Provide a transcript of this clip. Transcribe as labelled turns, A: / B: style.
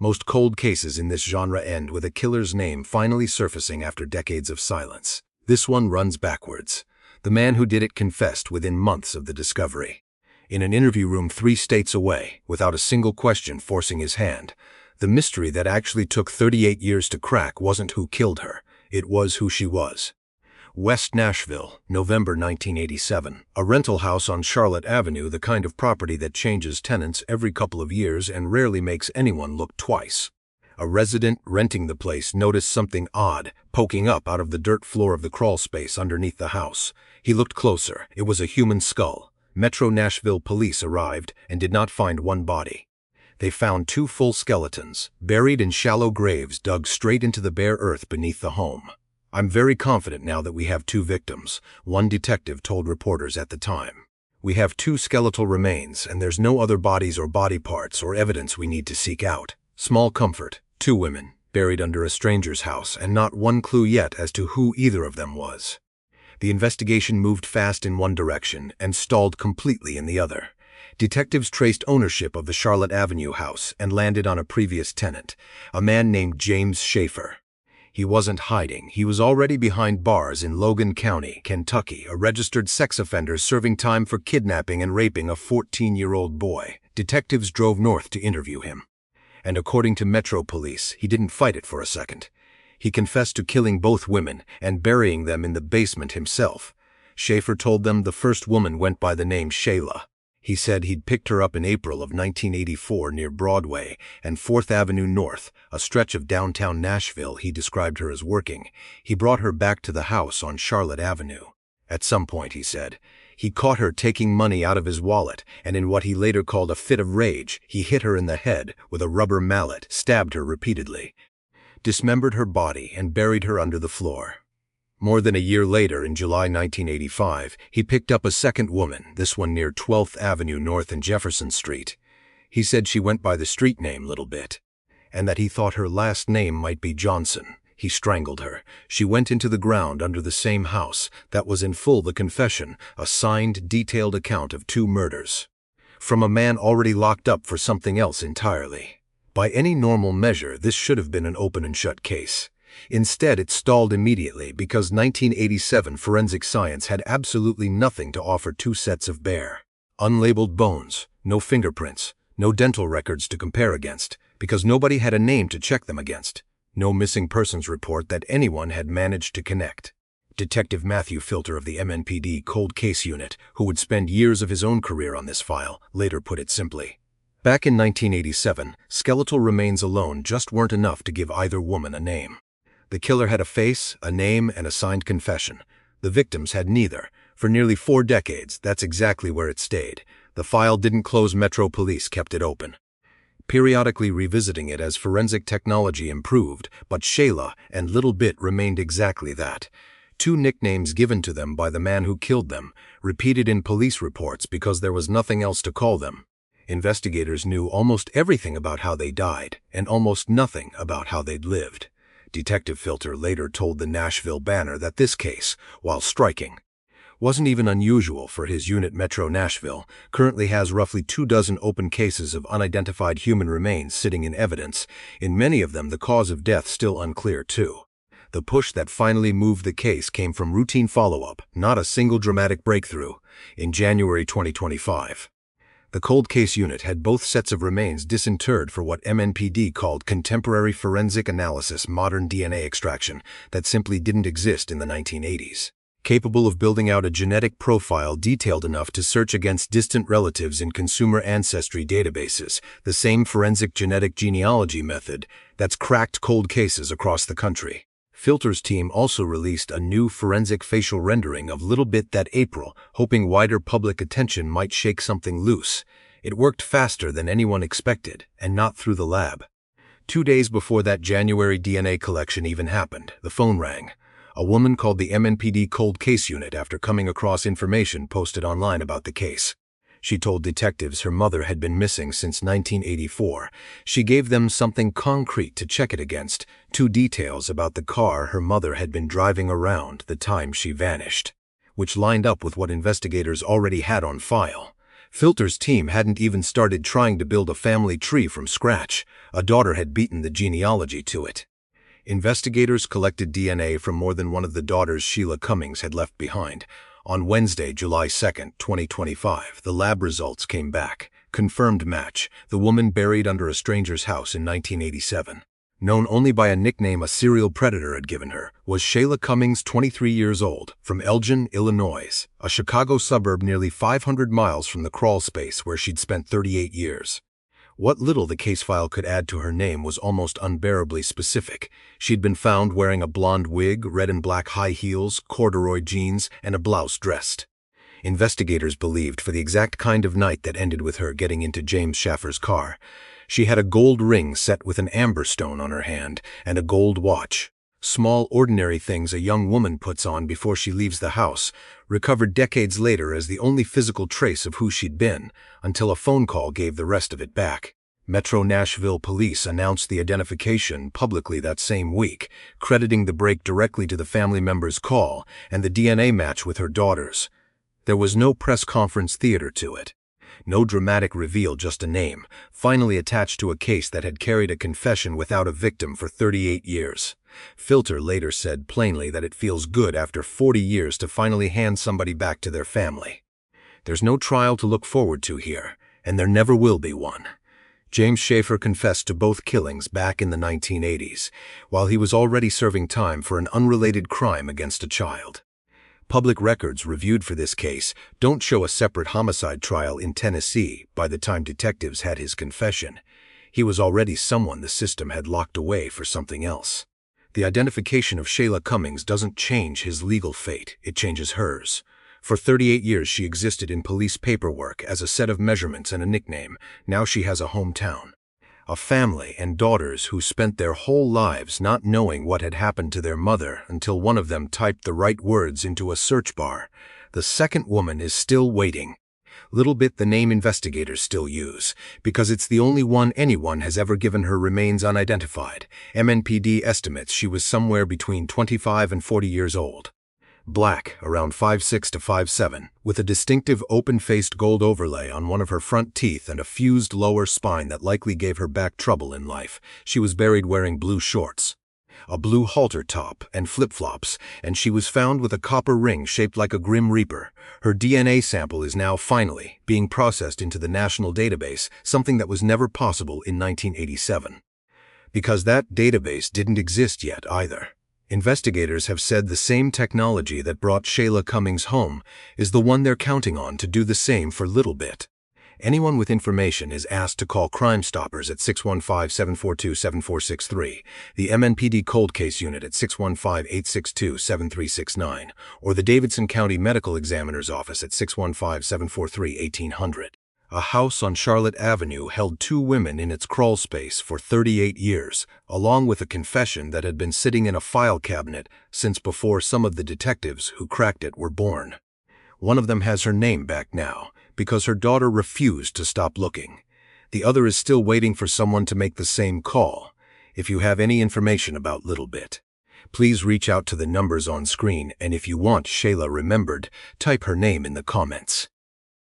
A: Most cold cases in this genre end with a killer's name finally surfacing after decades of silence. This one runs backwards. The man who did it confessed within months of the discovery. In an interview room 3 states away, without a single question forcing his hand. The mystery that actually took 38 years to crack wasn't who killed her, it was who she was. West Nashville, November 1987. A rental house on Charlotte Avenue, the kind of property that changes tenants every couple of years and rarely makes anyone look twice. A resident renting the place noticed something odd poking up out of the dirt floor of the crawl space underneath the house. He looked closer. It was a human skull. Metro Nashville police arrived and did not find one body. They found 2 full skeletons, buried in shallow graves dug straight into the bare earth beneath the home. "I'm very confident now that we have 2 victims," one detective told reporters at the time. "We have 2 skeletal remains, and there's no other bodies or body parts or evidence we need to seek out. Small comfort, 2 women, buried under a stranger's house, and not one clue yet as to who either of them was." The investigation moved fast in one direction and stalled completely in the other. Detectives traced ownership of the Charlotte Avenue house and landed on a previous tenant, a man named James Schaefer. He wasn't hiding. He was already behind bars in Logan County, Kentucky, a registered sex offender serving time for kidnapping and raping a 14-year-old boy. Detectives drove north to interview him. And according to Metro Police, he didn't fight it for a second. He confessed to killing both women and burying them in the basement himself. Schaefer told them the first woman went by the name Sheila. He said he'd picked her up in April of 1984 near Broadway and 4th Avenue North, a stretch of downtown Nashville he described her as working. He brought her back to the house on Charlotte Avenue. At some point, he said, he caught her taking money out of his wallet, and in what he later called a fit of rage, he hit her in the head with a rubber mallet, stabbed her repeatedly, dismembered her body, and buried her under the floor. More than a year later, in July 1985, he picked up a second woman, this one near 12th Avenue North and Jefferson Street. He said she went by the street name Little Bit, and that he thought her last name might be Johnson. He strangled her. She went into the ground under the same house. That was in full the confession, a signed, detailed account of 2 murders. From a man already locked up for something else entirely. By any normal measure, this should have been an open and shut case. Instead, it stalled immediately because 1987 forensic science had absolutely nothing to offer 2 sets of bare, unlabeled bones, no fingerprints, no dental records to compare against, because nobody had a name to check them against, no missing persons report that anyone had managed to connect. Detective Matthew Filter of the MNPD Cold Case Unit, who would spend years of his own career on this file, later put it simply. Back in 1987, skeletal remains alone just weren't enough to give either woman a name. The killer had a face, a name, and a signed confession. The victims had neither. For nearly 4 decades, that's exactly where it stayed. The file didn't close. Metro Police kept it open, periodically revisiting it as forensic technology improved, but Sheila and Little Bit remained exactly that. 2 nicknames given to them by the man who killed them, repeated in police reports because there was nothing else to call them. Investigators knew almost everything about how they died, and almost nothing about how they'd lived. Detective Filter later told the Nashville Banner that this case, while striking, wasn't even unusual for his unit. Metro Nashville currently has roughly 24 open cases of unidentified human remains sitting in evidence, in many of them the cause of death still unclear too. The push that finally moved the case came from routine follow-up, not a single dramatic breakthrough. In January 2025, the Cold Case Unit had both sets of remains disinterred for what MNPD called contemporary forensic analysis, modern DNA extraction that simply didn't exist in the 1980s. Capable of building out a genetic profile detailed enough to search against distant relatives in consumer ancestry databases, the same forensic genetic genealogy method that's cracked cold cases across the country. Filter's team also released a new forensic facial rendering of Little Bit that April, hoping wider public attention might shake something loose. It worked faster than anyone expected, and not through the lab. 2 days before that January DNA collection even happened, the phone rang. A woman called the MNPD Cold Case Unit after coming across information posted online about the case. She told detectives her mother had been missing since 1984. She gave them something concrete to check it against, 2 details about the car her mother had been driving around the time she vanished, which lined up with what investigators already had on file. Filter's team hadn't even started trying to build a family tree from scratch. A daughter had beaten the genealogy to it. Investigators collected DNA from more than one of the daughters Sheila Cummings had left behind. On Wednesday, July 2, 2025, the lab results came back. Confirmed match, the woman buried under a stranger's house in 1987. Known only by a nickname a serial predator had given her, was Sheila Cummings, 23 years old, from Elgin, Illinois, a Chicago suburb nearly 500 miles from the crawl space where she'd spent 38 years. What little the case file could add to her name was almost unbearably specific. She'd been found wearing a blonde wig, red and black high heels, corduroy jeans, and a blouse dressed. Investigators believed for the exact kind of night that ended with her getting into James Schaffer's car. She had a gold ring set with an amber stone on her hand and a gold watch. Small, ordinary things a young woman puts on before she leaves the house, recovered decades later as the only physical trace of who she'd been, until a phone call gave the rest of it back. Metro Nashville police announced the identification publicly that same week, crediting the break directly to the family member's call and the DNA match with her daughters. There was no press conference theater to it. No dramatic reveal, just a name, finally attached to a case that had carried a confession without a victim for 38 years. Filter later said plainly that it feels good after 40 years to finally hand somebody back to their family. There's no trial to look forward to here, and there never will be one. James Schaffer confessed to both killings back in the 1980s, while he was already serving time for an unrelated crime against a child. Public records reviewed for this case don't show a separate homicide trial in Tennessee by the time detectives had his confession. He was already someone the system had locked away for something else. The identification of Sheila Cummings doesn't change his legal fate, it changes hers. For 38 years she existed in police paperwork as a set of measurements and a nickname. Now she has a hometown. A family and daughters who spent their whole lives not knowing what had happened to their mother until one of them typed the right words into a search bar. The second woman is still waiting. Little bit the name investigators still use, because it's the only one anyone has ever given her remains unidentified. MNPD estimates she was somewhere between 25 and 40 years old. Black, around 5'6" to 5'7", with a distinctive open-faced gold overlay on one of her front teeth and a fused lower spine that likely gave her back trouble in life. She was buried wearing blue shorts, a blue halter top, and flip-flops, and she was found with a copper ring shaped like a Grim Reaper. Her DNA sample is now finally being processed into the national database, something that was never possible in 1987. Because that database didn't exist yet either. Investigators have said the same technology that brought Sheila Cummings home is the one they're counting on to do the same for Little Bit. Anyone with information is asked to call Crime Stoppers at 615-742-7463, the MNPD Cold Case Unit at 615-862-7369, or the Davidson County Medical Examiner's Office at 615-743-1800. A house on Charlotte Avenue held two women in its crawl space for 38 years, along with a confession that had been sitting in a file cabinet since before some of the detectives who cracked it were born. One of them has her name back now, because her daughter refused to stop looking. The other is still waiting for someone to make the same call. If you have any information about Little Bit, please reach out to the numbers on screen, and if you want Sheila remembered, type her name in the comments.